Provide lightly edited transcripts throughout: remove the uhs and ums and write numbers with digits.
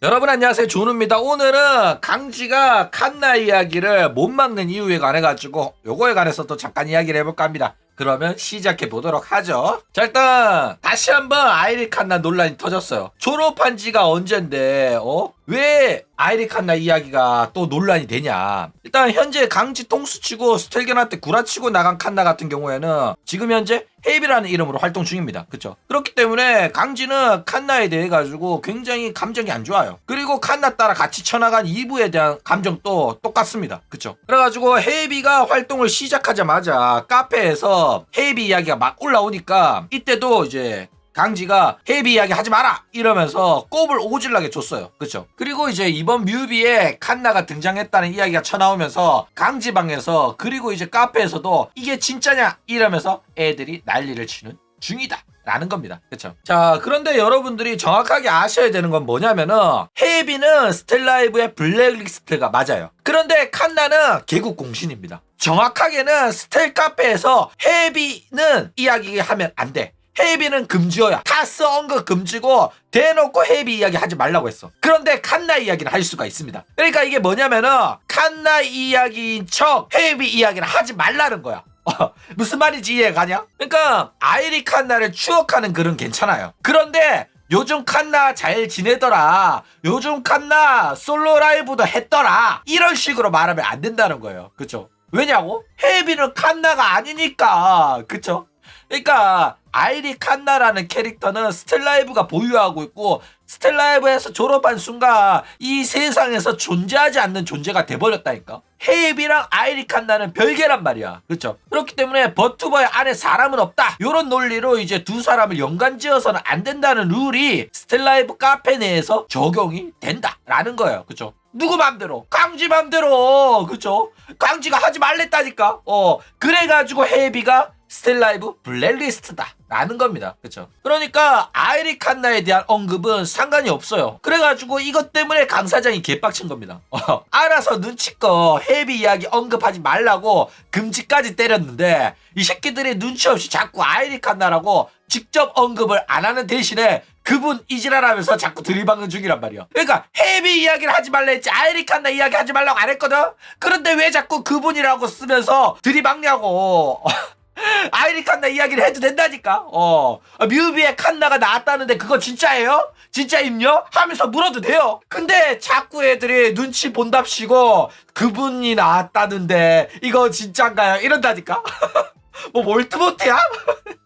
여러분 안녕하세요, 준우입니다. 오늘은 강지가 칸나 이야기를 못 막는 이유에 관해 가지고 요거에 관해서 또 잠깐 이야기를 해볼까 합니다. 그러면 시작해 보도록 하죠. 자, 일단 다시 한번 아이리 칸나 논란이 터졌어요. 졸업한 지가 언젠데 왜 아이리 칸나 이야기가 또 논란이 되냐. 일단 현재 강지 통수치고 스텔견한테 구라치고 나간 칸나 같은 경우에는 지금 현재 헤이비라는 이름으로 활동 중입니다. 그쵸? 그렇기 때문에 강지는 칸나에 대해 가지고 굉장히 감정이 안 좋아요. 그리고 칸나 따라 같이 쳐나간 이브에 대한 감정도 똑같습니다. 그쵸? 그래가지고 헤이비가 활동을 시작하자마자 카페에서 헤이비 이야기가 막 올라오니까 이때도 이제 강지가 헤이비 이야기 하지 마라 이러면서 꼽을 오질나게 줬어요. 그쵸? 그리고 이제 이번 뮤비에 칸나가 등장했다는 이야기가 쳐나오면서 강지방에서 그리고 이제 카페에서도 이게 진짜냐 이러면서 애들이 난리를 치는 중이다 라는 겁니다. 그쵸? 자, 그런데 여러분들이 정확하게 아셔야 되는 건 뭐냐면은 헤이비는 스텔라이브의 블랙리스트가 맞아요. 그런데 칸나는 개국 공신입니다. 정확하게는 스텔 카페에서 헤이비는 이야기하면 안 돼. 헤이비는 금지어야. 타스 언급 금지고 대놓고 헤이비 이야기 하지 말라고 했어. 그런데 칸나 이야기는 할 수가 있습니다. 그러니까 이게 뭐냐면은 칸나 이야기인 척 헤이비 이야기를 하지 말라는 거야. 무슨 말인지 이해가냐? 그러니까 아이리 칸나를 추억하는 글은 괜찮아요. 그런데 요즘 칸나 잘 지내더라, 요즘 칸나 솔로 라이브도 했더라, 이런 식으로 말하면 안 된다는 거예요. 그쵸? 왜냐고? 헤이비는 칸나가 아니니까. 그쵸? 그러니까 아이리 칸나라는 캐릭터는 스텔라이브가 보유하고 있고 스텔라이브에서 졸업한 순간 이 세상에서 존재하지 않는 존재가 돼버렸다니까. 헤이비랑 아이리 칸나는 별개란 말이야. 그렇죠? 그렇기 때문에 버투버의 안에 사람은 없다, 요런 논리로 이제 두 사람을 연관지어서는 안 된다는 룰이 스텔라이브 카페 내에서 적용이 된다라는 거예요. 그렇죠? 누구 맘대로? 강지 맘대로. 그쵸? 강지가 하지 말랬다니까. 그래가지고 헤이비가 스텔라이브 블랙리스트다 라는 겁니다. 그쵸? 그러니까 아이리 칸나에 대한 언급은 상관이 없어요. 그래가지고 이것 때문에 강 사장이 개빡친 겁니다. 알아서 눈치껏 헤이비 이야기 언급하지 말라고 금지까지 때렸는데 이 새끼들이 눈치 없이 자꾸 아이리 칸나라고 직접 언급을 안 하는 대신에 그분 이지랄하면서 자꾸 들이박는 중이란 말이야. 그러니까 헤이비 이야기를 하지 말라 했지 아이리 칸나 이야기 하지 말라고 안 했거든? 그런데 왜 자꾸 그분이라고 쓰면서 들이박냐고. 아이리 칸나 이야기를 해도 된다니까. 뮤비에 칸나가 나왔다는데 그거 진짜예요? 진짜임요? 하면서 물어도 돼요. 근데 자꾸 애들이 눈치 본답시고 그분이 나왔다는데 이거 진짠가요? 이런다니까. 뭐 몰트모트야?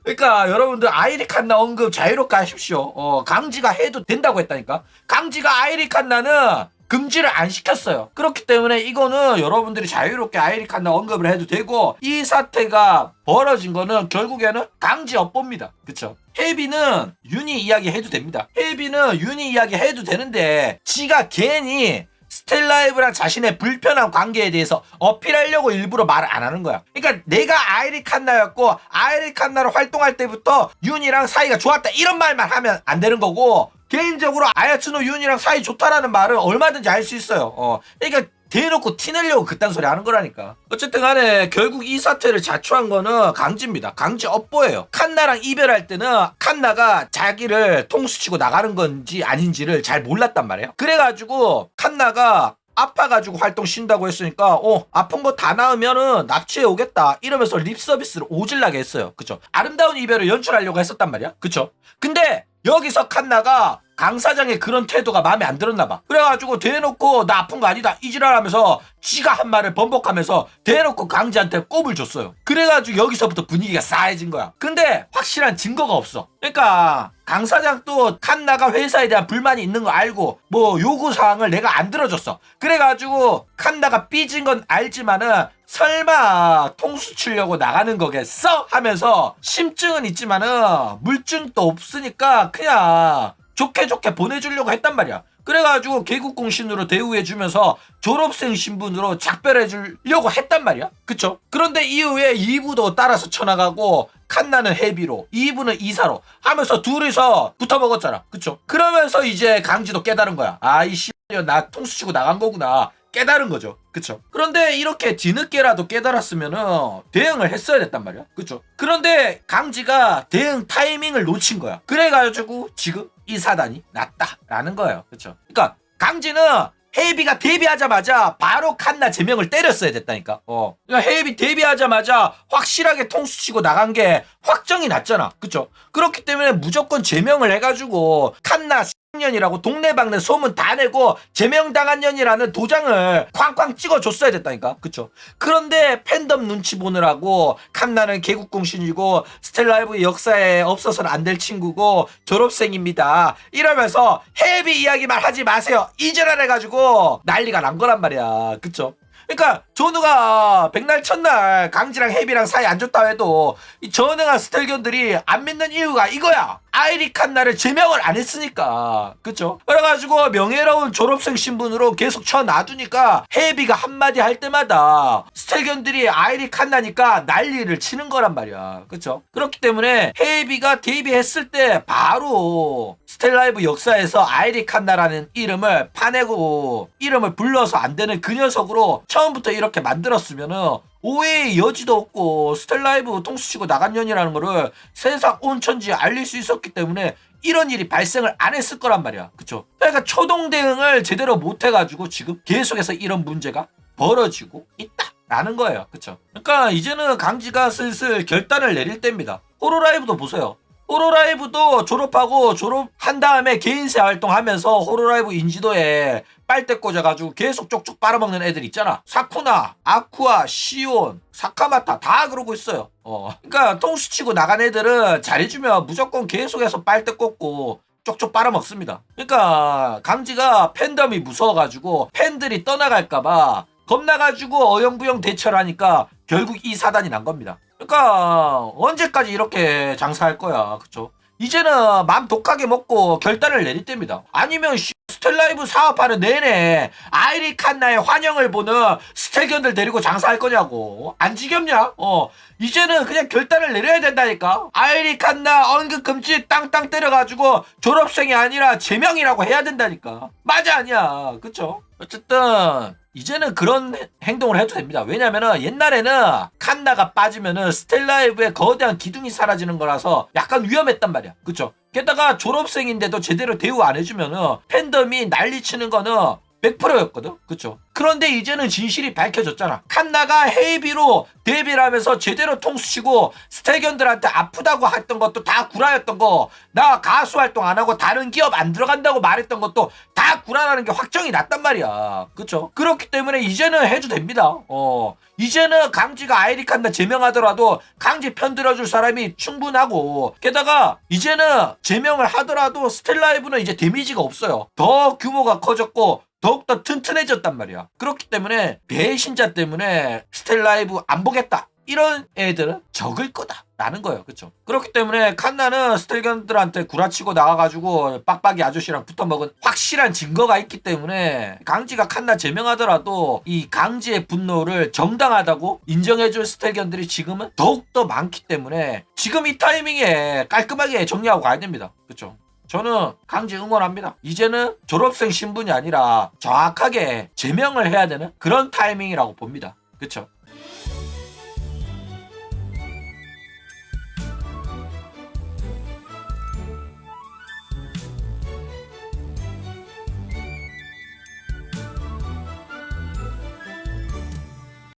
그러니까 여러분들 아이리 칸나 언급 자유롭게 하십시오. 강지가 해도 된다고 했다니까. 강지가 아이리 칸나는 금지를 안 시켰어요. 그렇기 때문에 이거는 여러분들이 자유롭게 아이리 칸나 언급을 해도 되고, 이 사태가 벌어진 거는 결국에는 강지 업보입니다. 그쵸? 헤이비는 윤희 이야기 해도 됩니다. 헤이비는 윤희 이야기 해도 되는데 지가 괜히 스텔라이브랑 자신의 불편한 관계에 대해서 어필하려고 일부러 말을 안 하는 거야. 그러니까 내가 아이리 칸나였고 아이리 칸나로 활동할 때부터 윤이랑 사이가 좋았다 이런 말만 하면 안 되는 거고, 개인적으로 아야츠노 윤이랑 사이 좋다라는 말은 얼마든지 할 수 있어요. 그러니까 대놓고 티내려고 그딴 소리 하는 거라니까. 어쨌든 간에 결국 이 사태를 자초한 거는 강지입니다. 강지 업보예요. 칸나랑 이별할 때는 칸나가 자기를 통수치고 나가는 건지 아닌지를 잘 몰랐단 말이에요. 그래가지고 칸나가 아파가지고 활동 쉰다고 했으니까 아픈 거 다 나으면은 납치해 오겠다 이러면서 립 서비스를 오질나게 했어요. 그쵸? 아름다운 이별을 연출하려고 했었단 말이야. 그쵸? 근데 여기서 칸나가 강 사장의 그런 태도가 마음에 안 들었나 봐. 그래가지고 대놓고 나 아픈 거 아니다 이지랄하면서 지가 한 말을 번복하면서 대놓고 강지한테 꼽을 줬어요. 그래가지고 여기서부터 분위기가 싸해진 거야. 근데 확실한 증거가 없어. 그러니까 강 사장도 칸나가 회사에 대한 불만이 있는 거 알고 뭐 요구사항을 내가 안 들어줬어. 그래가지고 칸나가 삐진 건 알지만은 설마 통수 치려고 나가는 거겠어? 하면서 심증은 있지만은 물증도 없으니까 그냥 좋게 보내주려고 했단 말이야. 그래가지고 개국공신으로 대우해주면서 졸업생 신분으로 작별해주려고 했단 말이야. 그쵸? 그런데 이후에 2부도 따라서 쳐나가고 칸나는 헤비로 2부는 이사로 하면서 둘이서 붙어먹었잖아. 그쵸? 그러면서 이제 강지도 깨달은 거야. 이 씨발 나 통수 치고 나간 거구나. 깨달은 거죠. 그쵸? 그런데 이렇게 뒤늦게라도 깨달았으면은 대응을 했어야 됐단 말이야. 그쵸? 그런데 강지가 대응 타이밍을 놓친 거야. 그래가지고 지금 이 사단이 났다라는 거예요. 그쵸? 그러니까 강지는 헤이비가 데뷔하자마자 바로 칸나 제명을 때렸어야 됐다니까. 그러니까 헤이비 데뷔하자마자 확실하게 통수치고 나간 게 확정이 났잖아. 그쵸? 그렇기 때문에 무조건 제명을 해가지고 칸나 년이라고 동네방네 소문 다 내고 제명당한 년이라는 도장을 쾅쾅 찍어줬어야 됐다니까. 그쵸? 그런데 팬덤 눈치 보느라고 칸나는 개국공신이고 스텔라이브 역사에 없어서는 안 될 친구고 졸업생입니다 이러면서 헤비 이야기만 하지 마세요 이지랄해가지고 난리가 난 거란 말이야. 그쵸? 그러니까 조누가 백날 첫날 강지랑 헤비랑 사이 안 좋다 해도 이 전능한 스텔견들이 안 믿는 이유가 이거야. 아이리 칸나를 제명을 안 했으니까. 그쵸? 그래가지고 명예로운 졸업생 신분으로 계속 쳐놔두니까 헤비가 한마디 할 때마다 스텔견들이 아이리 칸나니까 난리를 치는 거란 말이야. 그쵸? 그렇기 때문에 헤비가 데뷔했을 때 바로 스텔라이브 역사에서 아이리 칸나라는 이름을 파내고 이름을 불러서 안 되는 그 녀석으로 처음부터 이렇게 만들었으면은 오해의 여지도 없고 스텔라이브 통수치고 나간 년이라는 거를 세상 온천지에 알릴 수 있었기 때문에 이런 일이 발생을 안 했을 거란 말이야. 그쵸? 그러니까 초동 대응을 제대로 못 해가지고 지금 계속해서 이런 문제가 벌어지고 있다라는 거예요. 그쵸? 그러니까 이제는 강지가 슬슬 결단을 내릴 때입니다. 호로라이브도 보세요. 호로라이브도 졸업한 다음에 개인세 활동하면서 호로라이브 인지도에 빨대 꽂아가지고 계속 쪽쪽 빨아먹는 애들 있잖아. 사쿠나, 아쿠아, 시온, 사카마타 다 그러고 있어요. 그러니까 통수치고 나간 애들은 잘해주면 무조건 계속해서 빨대 꽂고 쪽쪽 빨아먹습니다. 그러니까 강지가 팬덤이 무서워가지고 팬들이 떠나갈까봐 겁나가지고 어영부영 대처를 하니까 결국 이 사단이 난 겁니다. 그러니까 언제까지 이렇게 장사할 거야. 그쵸? 이제는 맘 독하게 먹고 결단을 내릴 때입니다. 아니면 스텔라이브 사업하는 내내 아이리 칸나의 환영을 보는 스텔견들 데리고 장사할 거냐고. 안 지겹냐? 이제는 그냥 결단을 내려야 된다니까. 아이리 칸나 언급 금지 땅땅 때려가지고 졸업생이 아니라 제명이라고 해야 된다니까. 맞아 아니야. 그쵸? 어쨌든 이제는 그런 행동을 해도 됩니다. 왜냐면은 옛날에는 칸나가 빠지면은 스텔라이브의 거대한 기둥이 사라지는 거라서 약간 위험했단 말이야. 그쵸? 게다가 졸업생인데도 제대로 대우 안 해주면은 팬덤이 난리치는 거는 100%였거든. 그쵸? 그런데 이제는 진실이 밝혀졌잖아. 칸나가 헤이비로 데뷔를 하면서 제대로 통수치고 스텔견들한테 아프다고 했던 것도 다 구라였던 거, 나 가수 활동 안 하고 다른 기업 안 들어간다고 말했던 것도 다 구라라는 게 확정이 났단 말이야. 그쵸? 그렇기 때문에 이제는 해도 됩니다. 이제는 강지가 아이리 칸나 제명하더라도 강지 편들어줄 사람이 충분하고, 게다가 이제는 제명을 하더라도 스텔라이브는 이제 데미지가 없어요. 더 규모가 커졌고 더욱더 튼튼해졌단 말이야. 그렇기 때문에 배신자 때문에 스텔라이브 안 보겠다 이런 애들은 적을 거다 라는 거예요. 그쵸? 그렇기 때문에 칸나는 스텔견들한테 구라치고 나와가지고 빡빡이 아저씨랑 붙어먹은 확실한 증거가 있기 때문에 강지가 칸나 제명하더라도 이 강지의 분노를 정당하다고 인정해줄 스텔견들이 지금은 더욱더 많기 때문에 지금 이 타이밍에 깔끔하게 정리하고 가야 됩니다. 그쵸? 저는 강지 응원합니다. 이제는 졸업생 신분이 아니라 정확하게 제명을 해야 되는 그런 타이밍이라고 봅니다. 그쵸?